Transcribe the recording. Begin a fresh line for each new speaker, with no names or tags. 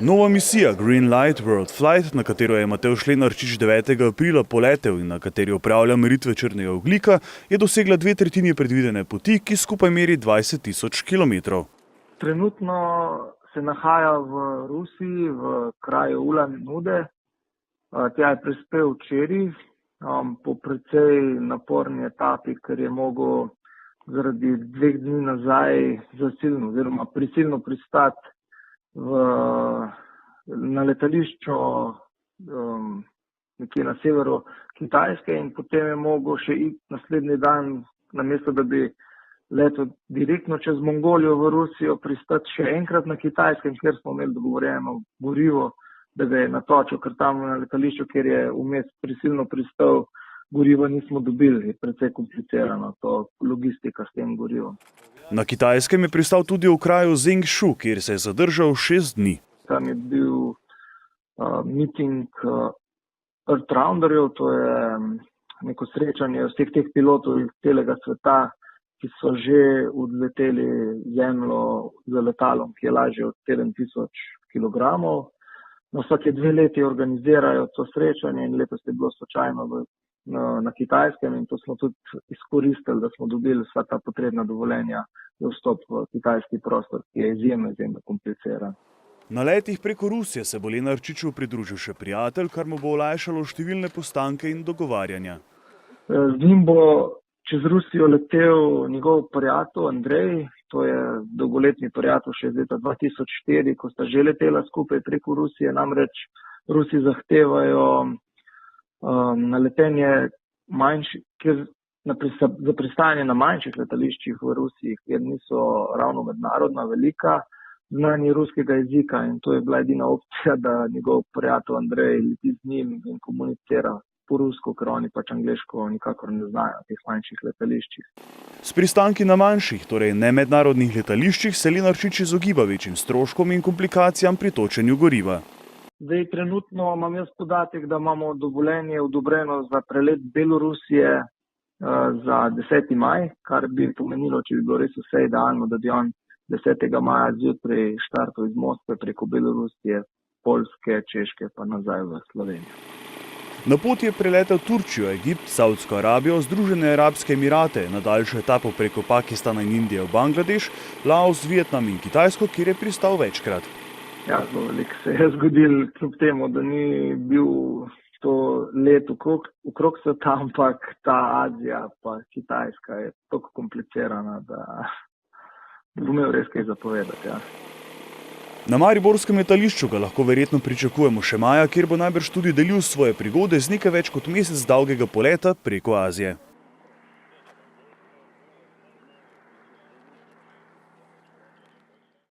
Nova misija Green Light World Flight, na katero je Matevž Lenarčič 9. aprila poletel in na kateri opravlja meritve črnega ogljika, je dosegla 2/3 predvidene poti, ki skupaj meri 20.000 kilometrov.
Trenutno se nahaja v Rusiji, v kraju Ulan-Ude. Tja je prispel včeraj po precej naporni etapi, ker je mogel zaradi 2 dni nazaj zasilno oziroma prisilno pristati na letališču nekje na severu Kitajske in potem je mogel še iti naslednji dan, namesto da bi letel direktno čez Mongolijo v Rusijo, pristati še enkrat na Kitajskem, kjer smo imeli dogovorjeno gorivo, da ga je natočil, ker tam na letališču, kjer je vmes prisilno pristal, goriva nismo dobili. Je precej komplicirano to logistika s tem gorivom.
Na Kitajskem je pristal tudi v kraju Zhengshu, kjer se je zadržal 6 dni.
Tam je bil meeting Earthrounderjev, to je neko srečanje vseh teh pilotov iz celega sveta, ki so že odleteli zemljo z letalom, ki je lažje od 7000 kilogramov. Vsake 2 leti organizirajo to srečanje in letos je bilo slučajno na Kitajskem in to smo tudi izkoristili, da smo dobili vsa ta potrebna dovoljenja za vstop v kitajski prostor, ki je izjemno kompliciran.
Na letih preko Rusije se bo Lenarčiču pridružil še prijatelj, kar mu bo olajšalo številne postanke in dogovarjanja.
Z njim bo čez Rusijo letel njegov prijatelj Andrej, to je dolgoletni prijatelj še iz leta 2004, ko sta že letela skupaj preko Rusije, namreč Rusi zahtevajo na letenje za pristajanje na manjših letališčih v Rusiji, kjer niso ravno mednarodna, velika, znanje ruskega jezika in to je bila edina opcija, da njegov prijatelj Andrej leti z njim in komunicira po rusko, ker oni pač angleško nikakor ne znajo na teh manjših letališčih.
S pristanki na manjših, torej ne mednarodnih letališčih, se Lenarčič izogiba večjim stroškom in komplikacijam pri točenju goriva.
Zdaj, trenutno imam jaz podatek, da imamo dovoljenje odobreno za prelet Belorusije za 10. maj, kar bi pomenilo, če bi bilo res vse idealno, da bi on 10. maja zjutraj štartal iz Moskve preko Belorusije, Poljske, Češke pa nazaj v Slovenijo.
Na poti je preletel Turčijo, Egipt, Saudsko Arabijo, Združene arabske emirate, na daljšo etapo preko Pakistana in Indije v Bangladeš, Laos, Vietnam in Kitajsko, kjer je pristal večkrat.
Ja, zelo veliko se je zgodilo, kljub temu, da ni bil to let okrog sveta, ampak ta Azija pa Kitajska je tako komplicirana, da bi imel res kaj zapovedati. Ja.
Na mariborskem letališču ga lahko verjetno pričakujemo še maja, kjer bo najbrž tudi delil svoje prigode z nekaj več kot mesec dolgega poleta preko Azije.